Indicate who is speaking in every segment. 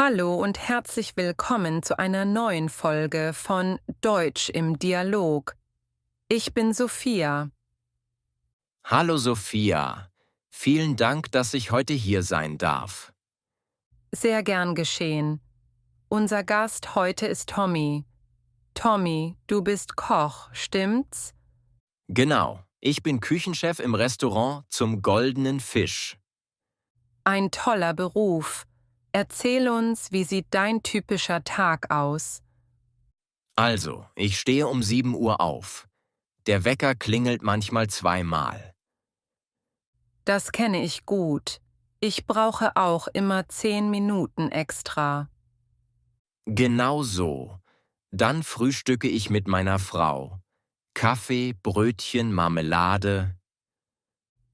Speaker 1: Hallo und herzlich willkommen zu einer neuen Folge von Deutsch im Dialog. Ich bin Sophia.
Speaker 2: Hallo Sophia, vielen Dank, dass ich heute hier sein darf.
Speaker 1: Sehr gern geschehen. Unser Gast heute ist Tommy. Tommy, du bist Koch, stimmt's?
Speaker 2: Genau, ich bin Küchenchef im Restaurant zum Goldenen Fisch.
Speaker 1: Ein toller Beruf. Erzähl uns, wie sieht dein typischer Tag aus?
Speaker 2: Also, ich stehe um 7 Uhr auf. Der Wecker klingelt manchmal zweimal.
Speaker 1: Das kenne ich gut. Ich brauche auch immer 10 Minuten extra.
Speaker 2: Genau so. Dann frühstücke ich mit meiner Frau. Kaffee, Brötchen, Marmelade.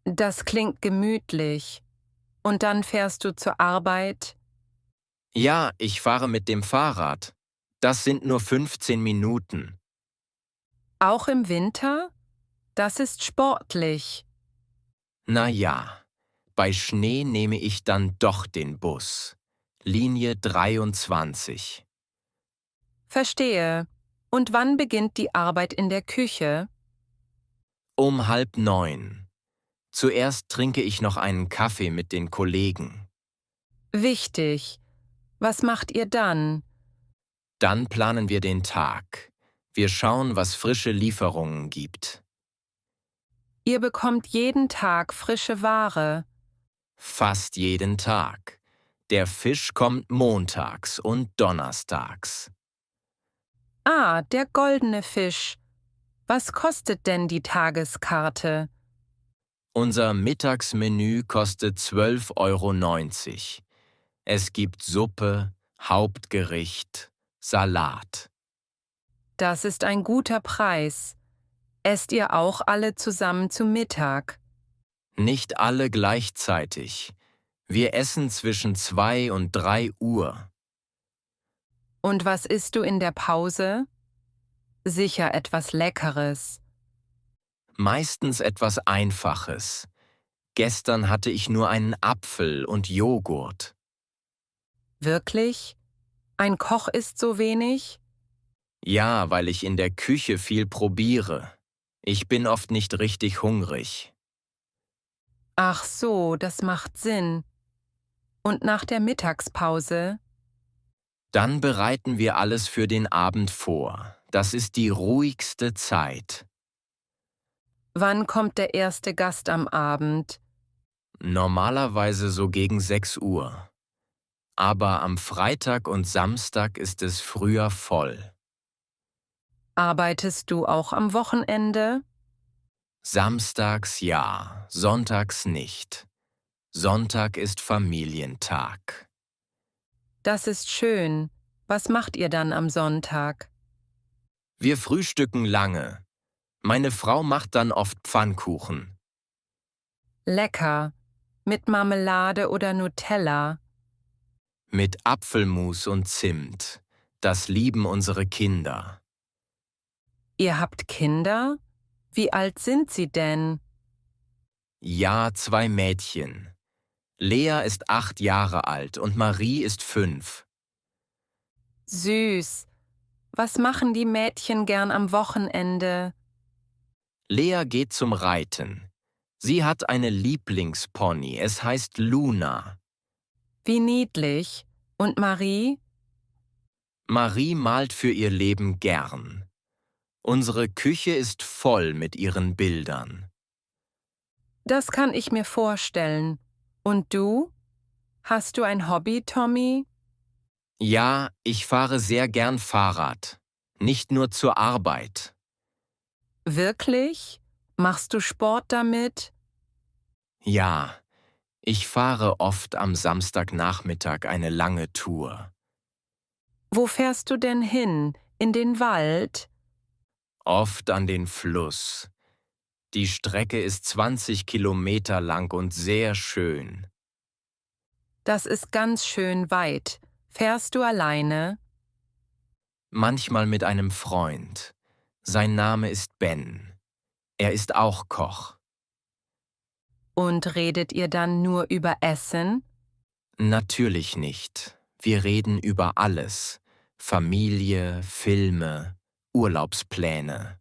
Speaker 1: Das klingt gemütlich. Und dann fährst du zur Arbeit?
Speaker 2: Ja, ich fahre mit dem Fahrrad. Das sind nur 15 Minuten.
Speaker 1: Auch im Winter? Das ist sportlich.
Speaker 2: Na ja, bei Schnee nehme ich dann doch den Bus. Linie 23.
Speaker 1: Verstehe. Und wann beginnt die Arbeit in der Küche?
Speaker 2: Um 8:30. Zuerst trinke ich noch einen Kaffee mit den Kollegen.
Speaker 1: Wichtig. Was macht ihr dann?
Speaker 2: Dann planen wir den Tag. Wir schauen, was frische Lieferungen gibt.
Speaker 1: Ihr bekommt jeden Tag frische Ware.
Speaker 2: Fast jeden Tag. Der Fisch kommt montags und donnerstags.
Speaker 1: Ah, der goldene Fisch. Was kostet denn die Tageskarte?
Speaker 2: Unser Mittagsmenü kostet 12,90 €. Es gibt Suppe, Hauptgericht, Salat.
Speaker 1: Das ist ein guter Preis. Esst ihr auch alle zusammen zu Mittag?
Speaker 2: Nicht alle gleichzeitig. Wir essen zwischen 2 und 3 Uhr.
Speaker 1: Und was isst du in der Pause? Sicher etwas Leckeres.
Speaker 2: Meistens etwas Einfaches. Gestern hatte ich nur einen Apfel und Joghurt.
Speaker 1: Wirklich? Ein Koch isst so wenig?
Speaker 2: Ja, weil ich in der Küche viel probiere. Ich bin oft nicht richtig hungrig.
Speaker 1: Ach so, das macht Sinn. Und nach der Mittagspause?
Speaker 2: Dann bereiten wir alles für den Abend vor. Das ist die ruhigste Zeit.
Speaker 1: Wann kommt der erste Gast am Abend?
Speaker 2: Normalerweise so gegen 6 Uhr. Aber am Freitag und Samstag ist es früher voll.
Speaker 1: Arbeitest du auch am Wochenende?
Speaker 2: Samstags ja, sonntags nicht. Sonntag ist Familientag.
Speaker 1: Das ist schön. Was macht ihr dann am Sonntag?
Speaker 2: Wir frühstücken lange. Meine Frau macht dann oft Pfannkuchen.
Speaker 1: Lecker. Mit Marmelade oder Nutella.
Speaker 2: Mit Apfelmus und Zimt. Das lieben unsere Kinder.
Speaker 1: Ihr habt Kinder? Wie alt sind sie denn?
Speaker 2: Ja, 2 Mädchen. Lea ist 8 Jahre alt und Marie ist 5.
Speaker 1: Süß. Was machen die Mädchen gern am Wochenende?
Speaker 2: Lea geht zum Reiten. Sie hat eine Lieblingspony, es heißt Luna.
Speaker 1: Wie niedlich. Und Marie?
Speaker 2: Marie malt für ihr Leben gern. Unsere Küche ist voll mit ihren Bildern.
Speaker 1: Das kann ich mir vorstellen. Und du? Hast du ein Hobby, Tommy?
Speaker 2: Ja, ich fahre sehr gern Fahrrad. Nicht nur zur Arbeit.
Speaker 1: Wirklich? Machst du Sport damit?
Speaker 2: Ja, ich fahre oft am Samstagnachmittag eine lange Tour.
Speaker 1: Wo fährst du denn hin? In den Wald?
Speaker 2: Oft an den Fluss. Die Strecke ist 20 Kilometer lang und sehr schön.
Speaker 1: Das ist ganz schön weit. Fährst du alleine?
Speaker 2: Manchmal mit einem Freund. Sein Name ist Ben. Er ist auch Koch.
Speaker 1: Und redet ihr dann nur über Essen?
Speaker 2: Natürlich nicht. Wir reden über alles. Familie, Filme, Urlaubspläne.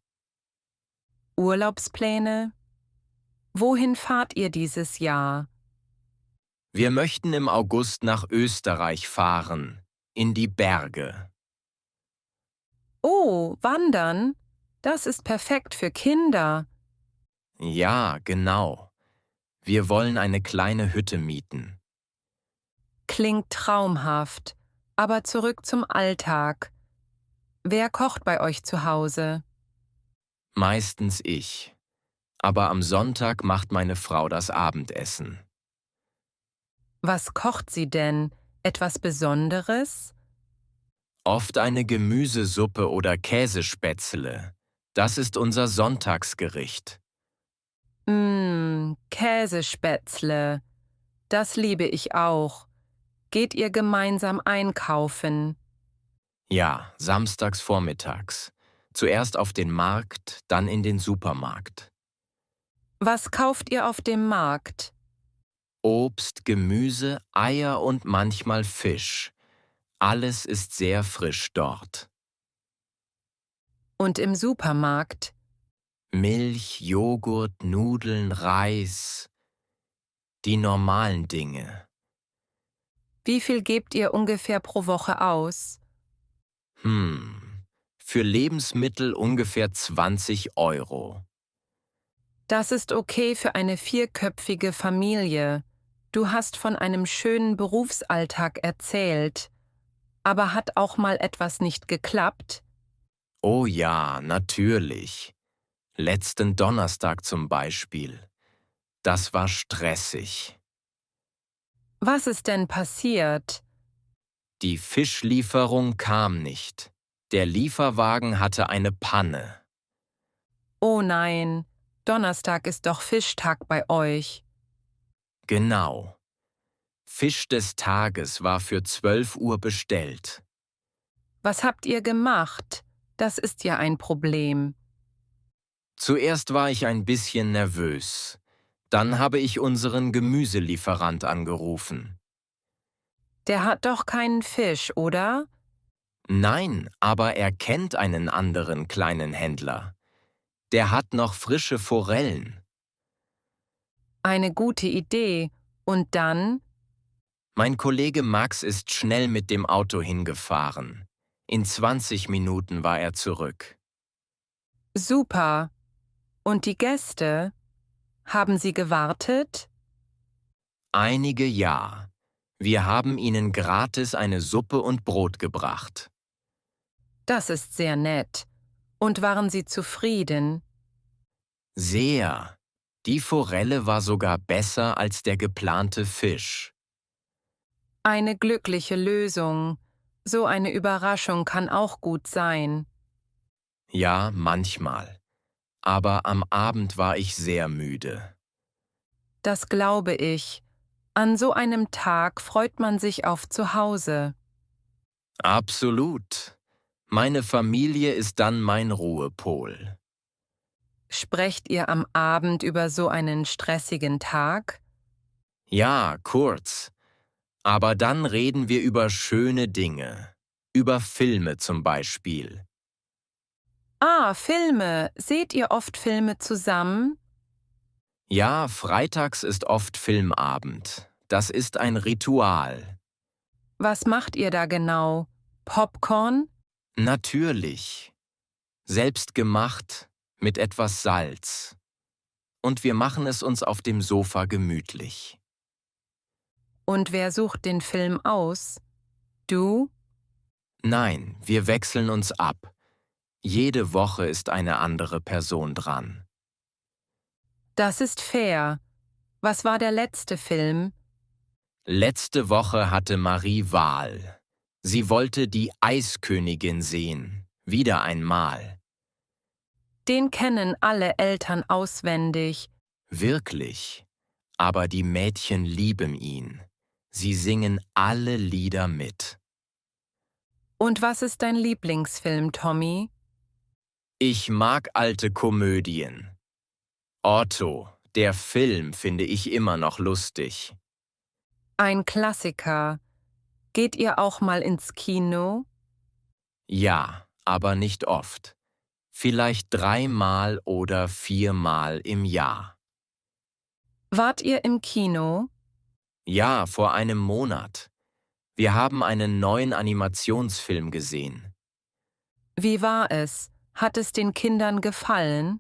Speaker 1: Urlaubspläne? Wohin fahrt ihr dieses Jahr?
Speaker 2: Wir möchten im August nach Österreich fahren, in die Berge.
Speaker 1: Oh, wandern? Das ist perfekt für Kinder.
Speaker 2: Ja, genau. Wir wollen eine kleine Hütte mieten.
Speaker 1: Klingt traumhaft. Aber zurück zum Alltag. Wer kocht bei euch zu Hause?
Speaker 2: Meistens ich. Aber am Sonntag macht meine Frau das Abendessen.
Speaker 1: Was kocht sie denn? Etwas Besonderes?
Speaker 2: Oft eine Gemüsesuppe oder Käsespätzle. Das ist unser Sonntagsgericht.
Speaker 1: Käsespätzle. Das liebe ich auch. Geht ihr gemeinsam einkaufen?
Speaker 2: Ja, samstags vormittags. Zuerst auf den Markt, dann in den Supermarkt.
Speaker 1: Was kauft ihr auf dem Markt?
Speaker 2: Obst, Gemüse, Eier und manchmal Fisch. Alles ist sehr frisch dort.
Speaker 1: Und im Supermarkt?
Speaker 2: Milch, Joghurt, Nudeln, Reis. Die normalen Dinge.
Speaker 1: Wie viel gebt ihr ungefähr pro Woche aus?
Speaker 2: Für Lebensmittel ungefähr 20 Euro.
Speaker 1: Das ist okay für eine vierköpfige Familie. Du hast von einem schönen Berufsalltag erzählt. Aber hat auch mal etwas nicht geklappt?
Speaker 2: Oh ja, natürlich. Letzten Donnerstag zum Beispiel. Das war stressig.
Speaker 1: Was ist denn passiert?
Speaker 2: Die Fischlieferung kam nicht. Der Lieferwagen hatte eine Panne.
Speaker 1: Oh nein, Donnerstag ist doch Fischtag bei euch.
Speaker 2: Genau. Fisch des Tages war für 12 Uhr bestellt.
Speaker 1: Was habt ihr gemacht? Das ist ja ein Problem.
Speaker 2: Zuerst war ich ein bisschen nervös. Dann habe ich unseren Gemüselieferant angerufen.
Speaker 1: Der hat doch keinen Fisch, oder?
Speaker 2: Nein, aber er kennt einen anderen kleinen Händler. Der hat noch frische Forellen.
Speaker 1: Eine gute Idee. Und dann?
Speaker 2: Mein Kollege Max ist schnell mit dem Auto hingefahren. In 20 Minuten war er zurück.
Speaker 1: Super. Und die Gäste? Haben sie gewartet?
Speaker 2: Einige ja. Wir haben ihnen gratis eine Suppe und Brot gebracht.
Speaker 1: Das ist sehr nett. Und waren sie zufrieden?
Speaker 2: Sehr. Die Forelle war sogar besser als der geplante Fisch.
Speaker 1: Eine glückliche Lösung. So eine Überraschung kann auch gut sein.
Speaker 2: Ja, manchmal. Aber am Abend war ich sehr müde.
Speaker 1: Das glaube ich. An so einem Tag freut man sich auf Zuhause.
Speaker 2: Absolut. Meine Familie ist dann mein Ruhepol.
Speaker 1: Sprecht ihr am Abend über so einen stressigen Tag?
Speaker 2: Ja, kurz. Aber dann reden wir über schöne Dinge. Über Filme zum Beispiel.
Speaker 1: Ah, Filme. Seht ihr oft Filme zusammen?
Speaker 2: Ja, freitags ist oft Filmabend. Das ist ein Ritual.
Speaker 1: Was macht ihr da genau? Popcorn?
Speaker 2: Natürlich. Selbst gemacht, mit etwas Salz. Und wir machen es uns auf dem Sofa gemütlich.
Speaker 1: Und wer sucht den Film aus? Du?
Speaker 2: Nein, wir wechseln uns ab. Jede Woche ist eine andere Person dran.
Speaker 1: Das ist fair. Was war der letzte Film?
Speaker 2: Letzte Woche hatte Marie Wahl. Sie wollte die Eiskönigin sehen, wieder einmal.
Speaker 1: Den kennen alle Eltern auswendig.
Speaker 2: Wirklich. Aber die Mädchen lieben ihn. Sie singen alle Lieder mit.
Speaker 1: Und was ist dein Lieblingsfilm, Tommy?
Speaker 2: Ich mag alte Komödien. Otto, der Film, finde ich immer noch lustig.
Speaker 1: Ein Klassiker. Geht ihr auch mal ins Kino?
Speaker 2: Ja, aber nicht oft. Vielleicht 3-mal oder 4-mal im Jahr.
Speaker 1: Wart ihr im Kino?
Speaker 2: Ja, vor einem Monat. Wir haben einen neuen Animationsfilm gesehen.
Speaker 1: Wie war es? Hat es den Kindern gefallen?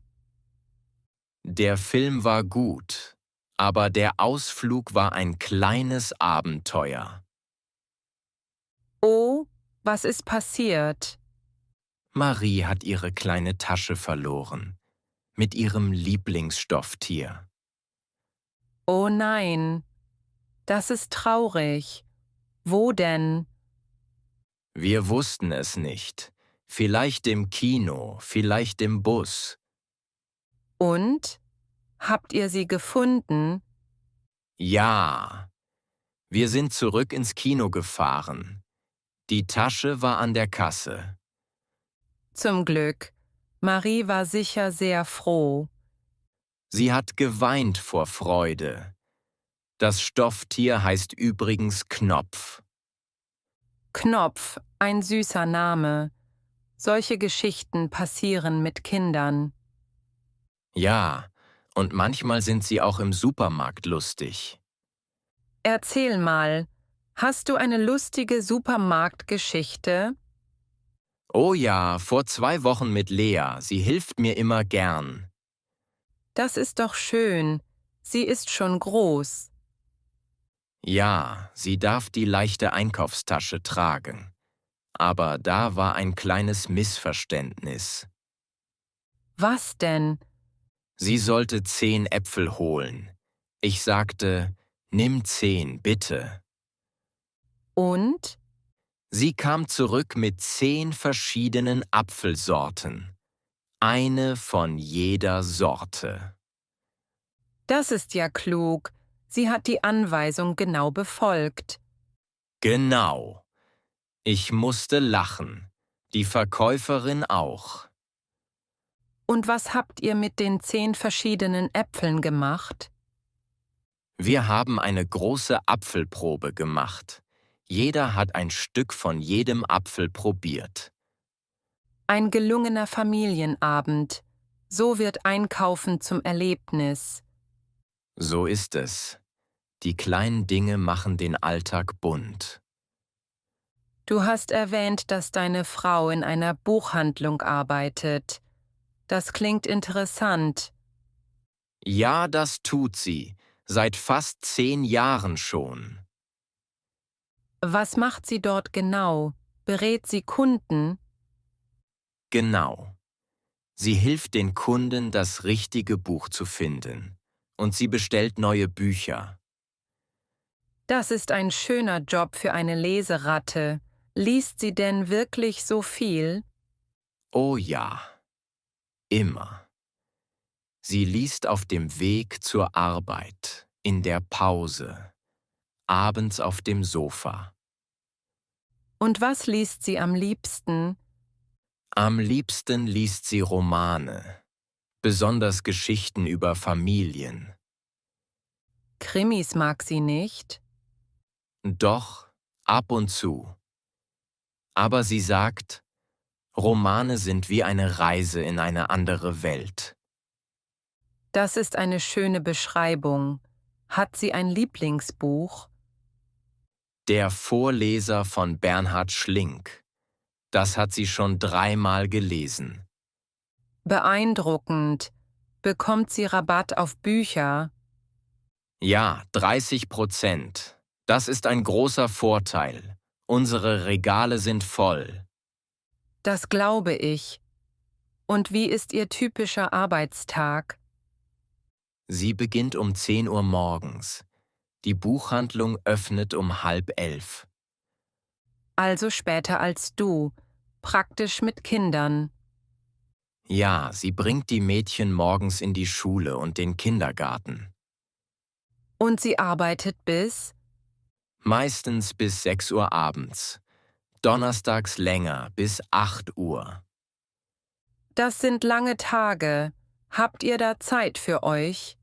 Speaker 2: Der Film war gut, aber der Ausflug war ein kleines Abenteuer.
Speaker 1: Oh, was ist passiert?
Speaker 2: Marie hat ihre kleine Tasche verloren, mit ihrem Lieblingsstofftier.
Speaker 1: Oh nein, das ist traurig. Wo denn?
Speaker 2: Wir wussten es nicht. Vielleicht im Kino, vielleicht im Bus.
Speaker 1: Und? Habt ihr sie gefunden?
Speaker 2: Ja, wir sind zurück ins Kino gefahren. Die Tasche war an der Kasse.
Speaker 1: Zum Glück. Marie war sicher sehr froh.
Speaker 2: Sie hat geweint vor Freude. Das Stofftier heißt übrigens Knopf.
Speaker 1: Knopf, ein süßer Name. Solche Geschichten passieren mit Kindern.
Speaker 2: Ja, und manchmal sind sie auch im Supermarkt lustig.
Speaker 1: Erzähl mal, hast du eine lustige Supermarktgeschichte?
Speaker 2: Oh ja, vor 2 Wochen mit Lea. Sie hilft mir immer gern.
Speaker 1: Das ist doch schön. Sie ist schon groß.
Speaker 2: Ja, sie darf die leichte Einkaufstasche tragen. Aber da war ein kleines Missverständnis.
Speaker 1: Was denn?
Speaker 2: Sie sollte 10 Äpfel holen. Ich sagte, nimm 10, bitte.
Speaker 1: Und?
Speaker 2: Sie kam zurück mit 10 verschiedenen Apfelsorten. Eine von jeder Sorte.
Speaker 1: Das ist ja klug. Sie hat die Anweisung genau befolgt.
Speaker 2: Genau. Ich musste lachen. Die Verkäuferin auch.
Speaker 1: Und was habt ihr mit den 10 verschiedenen Äpfeln gemacht?
Speaker 2: Wir haben eine große Apfelprobe gemacht. Jeder hat ein Stück von jedem Apfel probiert.
Speaker 1: Ein gelungener Familienabend. So wird Einkaufen zum Erlebnis.
Speaker 2: So ist es. Die kleinen Dinge machen den Alltag bunt.
Speaker 1: Du hast erwähnt, dass deine Frau in einer Buchhandlung arbeitet. Das klingt interessant.
Speaker 2: Ja, das tut sie. Seit fast 10 Jahren schon.
Speaker 1: Was macht sie dort genau? Berät sie Kunden?
Speaker 2: Genau. Sie hilft den Kunden, das richtige Buch zu finden. Und sie bestellt neue Bücher.
Speaker 1: Das ist ein schöner Job für eine Leseratte. Liest sie denn wirklich so viel?
Speaker 2: Oh ja, immer. Sie liest auf dem Weg zur Arbeit, in der Pause, abends auf dem Sofa.
Speaker 1: Und was liest sie am liebsten?
Speaker 2: Am liebsten liest sie Romane, besonders Geschichten über Familien.
Speaker 1: Krimis mag sie nicht.
Speaker 2: Doch, ab und zu. Aber sie sagt, Romane sind wie eine Reise in eine andere Welt.
Speaker 1: Das ist eine schöne Beschreibung. Hat sie ein Lieblingsbuch?
Speaker 2: Der Vorleser von Bernhard Schlink. Das hat sie schon 3-mal gelesen.
Speaker 1: Beeindruckend. Bekommt sie Rabatt auf Bücher?
Speaker 2: Ja, 30%. Das ist ein großer Vorteil. Unsere Regale sind voll.
Speaker 1: Das glaube ich. Und wie ist ihr typischer Arbeitstag?
Speaker 2: Sie beginnt um 10 Uhr morgens. Die Buchhandlung öffnet um 10:30.
Speaker 1: Also später als du. Praktisch mit Kindern.
Speaker 2: Ja, sie bringt die Mädchen morgens in die Schule und den Kindergarten.
Speaker 1: Und sie arbeitet bis?
Speaker 2: Meistens bis 6 Uhr abends. Donnerstags länger, bis 8 Uhr.
Speaker 1: Das sind lange Tage. Habt ihr da Zeit für euch?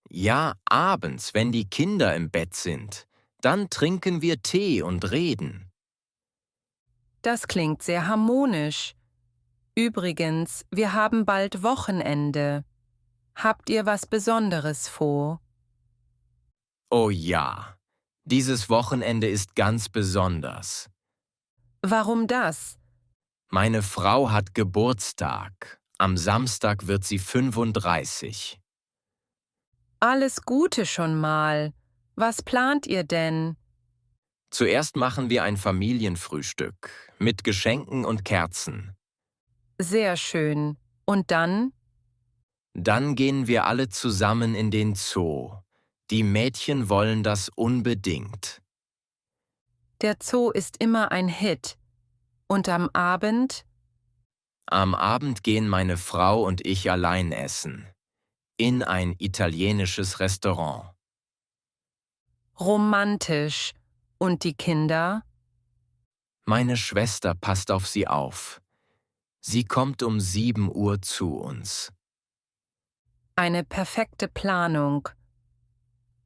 Speaker 2: Ja, abends, wenn die Kinder im Bett sind. Dann trinken wir Tee und reden.
Speaker 1: Das klingt sehr harmonisch. Übrigens, wir haben bald Wochenende. Habt ihr was Besonderes vor?
Speaker 2: Oh ja, dieses Wochenende ist ganz besonders.
Speaker 1: Warum das?
Speaker 2: Meine Frau hat Geburtstag. Am Samstag wird sie 35.
Speaker 1: Alles Gute schon mal. Was plant ihr denn?
Speaker 2: Zuerst machen wir ein Familienfrühstück mit Geschenken und Kerzen.
Speaker 1: Sehr schön. Und dann?
Speaker 2: Dann gehen wir alle zusammen in den Zoo. Die Mädchen wollen das unbedingt.
Speaker 1: Der Zoo ist immer ein Hit. Und am Abend?
Speaker 2: Am Abend gehen meine Frau und ich allein essen. In ein italienisches Restaurant.
Speaker 1: Romantisch. Und die Kinder?
Speaker 2: Meine Schwester passt auf sie auf. Sie kommt um 7 Uhr zu uns.
Speaker 1: Eine perfekte Planung.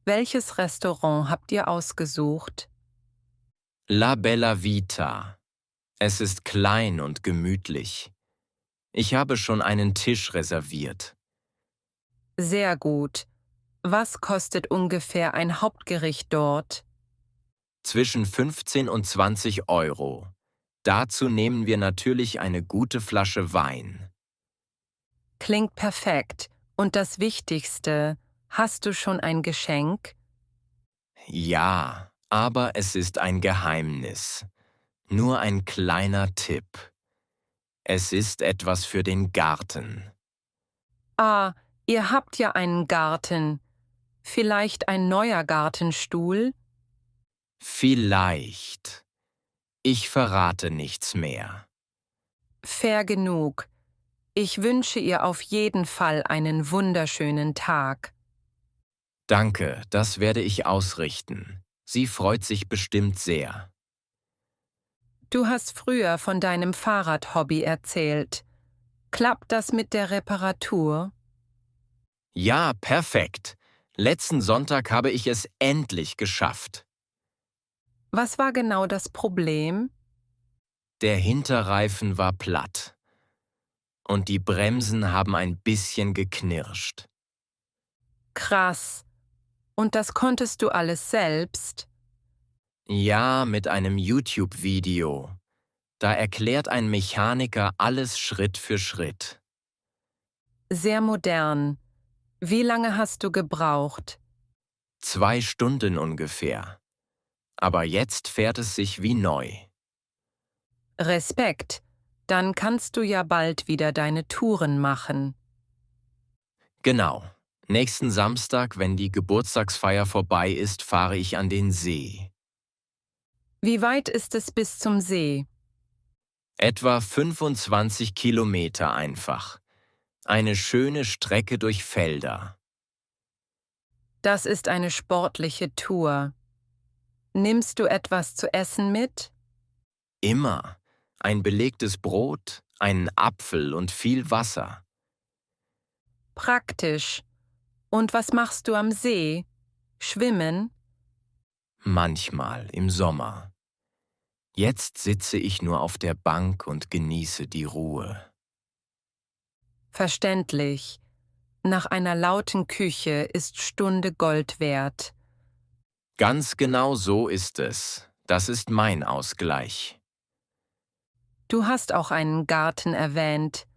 Speaker 1: Welches Restaurant habt ihr ausgesucht?
Speaker 2: La Bella Vita. Es ist klein und gemütlich. Ich habe schon einen Tisch reserviert.
Speaker 1: Sehr gut. Was kostet ungefähr ein Hauptgericht dort?
Speaker 2: Zwischen 15 und 20 Euro. Dazu nehmen wir natürlich eine gute Flasche Wein.
Speaker 1: Klingt perfekt. Und das Wichtigste, hast du schon ein Geschenk?
Speaker 2: Ja, aber es ist ein Geheimnis. Nur ein kleiner Tipp. Es ist etwas für den Garten.
Speaker 1: Ah, ihr habt ja einen Garten. Vielleicht ein neuer Gartenstuhl?
Speaker 2: Vielleicht. Ich verrate nichts mehr.
Speaker 1: Fair genug. Ich wünsche ihr auf jeden Fall einen wunderschönen Tag.
Speaker 2: Danke, das werde ich ausrichten. Sie freut sich bestimmt sehr.
Speaker 1: Du hast früher von deinem Fahrradhobby erzählt. Klappt das mit der Reparatur?
Speaker 2: Ja, perfekt. Letzten Sonntag habe ich es endlich geschafft.
Speaker 1: Was war genau das Problem?
Speaker 2: Der Hinterreifen war platt. Und die Bremsen haben ein bisschen geknirscht.
Speaker 1: Krass. Und das konntest du alles selbst?
Speaker 2: Ja, mit einem YouTube-Video. Da erklärt ein Mechaniker alles Schritt für Schritt.
Speaker 1: Sehr modern. Wie lange hast du gebraucht?
Speaker 2: 2 Stunden ungefähr. Aber jetzt fährt es sich wie neu.
Speaker 1: Respekt. Dann kannst du ja bald wieder deine Touren machen.
Speaker 2: Genau. Nächsten Samstag, wenn die Geburtstagsfeier vorbei ist, fahre ich an den See.
Speaker 1: Wie weit ist es bis zum See?
Speaker 2: Etwa 25 Kilometer einfach. Eine schöne Strecke durch Felder.
Speaker 1: Das ist eine sportliche Tour. Nimmst du etwas zu essen mit?
Speaker 2: Immer. Ein belegtes Brot, einen Apfel und viel Wasser.
Speaker 1: Praktisch. Und was machst du am See? Schwimmen?
Speaker 2: Manchmal im Sommer. Jetzt sitze ich nur auf der Bank und genieße die Ruhe.
Speaker 1: Verständlich. Nach einer lauten Küche ist Stunde Gold wert.
Speaker 2: Ganz genau so ist es. Das ist mein Ausgleich.
Speaker 1: Du hast auch einen Garten erwähnt.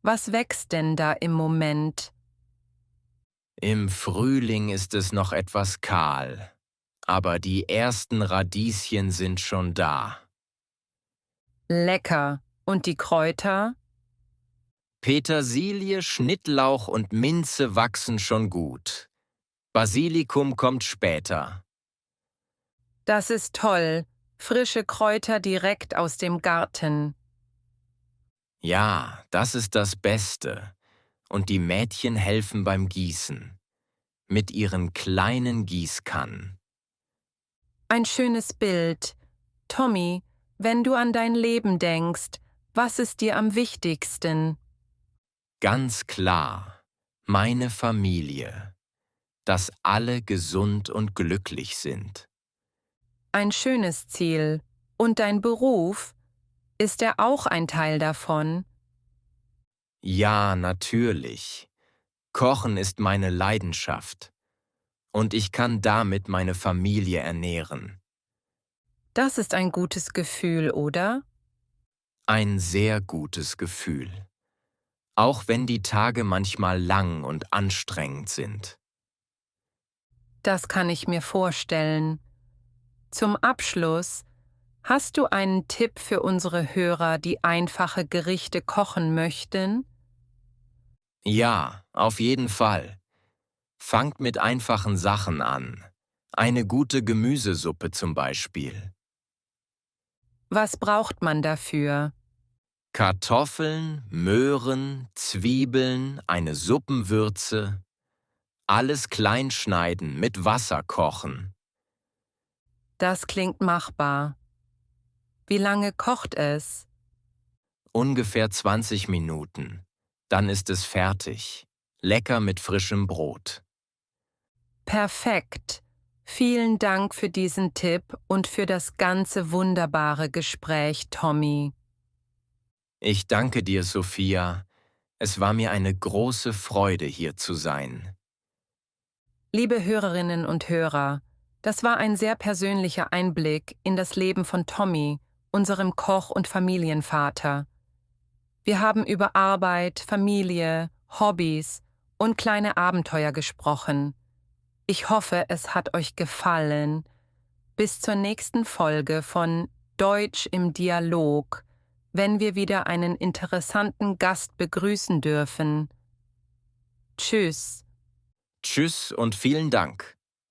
Speaker 1: Was wächst denn da im Moment?
Speaker 2: Im Frühling ist es noch etwas kahl, aber die ersten Radieschen sind schon da.
Speaker 1: Lecker. Und die Kräuter?
Speaker 2: Petersilie, Schnittlauch und Minze wachsen schon gut. Basilikum kommt später.
Speaker 1: Das ist toll. Frische Kräuter direkt aus dem Garten.
Speaker 2: Ja, das ist das Beste. Und die Mädchen helfen beim Gießen. Mit ihren kleinen Gießkannen.
Speaker 1: Ein schönes Bild. Tommy, wenn du an dein Leben denkst, was ist dir am wichtigsten?
Speaker 2: Ganz klar, meine Familie. Dass alle gesund und glücklich sind.
Speaker 1: Ein schönes Ziel. Und dein Beruf? Ist er auch ein Teil davon?
Speaker 2: Ja, natürlich. Kochen ist meine Leidenschaft. Und ich kann damit meine Familie ernähren.
Speaker 1: Das ist ein gutes Gefühl, oder?
Speaker 2: Ein sehr gutes Gefühl. Auch wenn die Tage manchmal lang und anstrengend sind.
Speaker 1: Das kann ich mir vorstellen. Zum Abschluss, hast du einen Tipp für unsere Hörer, die einfache Gerichte kochen möchten?
Speaker 2: Ja, auf jeden Fall. Fangt mit einfachen Sachen an. Eine gute Gemüsesuppe zum Beispiel.
Speaker 1: Was braucht man dafür?
Speaker 2: Kartoffeln, Möhren, Zwiebeln, eine Suppenwürze. Alles klein schneiden, mit Wasser kochen.
Speaker 1: Das klingt machbar. Wie lange kocht es?
Speaker 2: Ungefähr 20 Minuten. Dann ist es fertig. Lecker mit frischem Brot.
Speaker 1: Perfekt. Vielen Dank für diesen Tipp und für das ganze wunderbare Gespräch, Tommy.
Speaker 2: Ich danke dir, Sophia. Es war mir eine große Freude, hier zu sein.
Speaker 1: Liebe Hörerinnen und Hörer, das war ein sehr persönlicher Einblick in das Leben von Tommy, unserem Koch- und Familienvater. Wir haben über Arbeit, Familie, Hobbys und kleine Abenteuer gesprochen. Ich hoffe, es hat euch gefallen. Bis zur nächsten Folge von Deutsch im Dialog, wenn wir wieder einen interessanten Gast begrüßen dürfen. Tschüss.
Speaker 2: Tschüss und vielen Dank.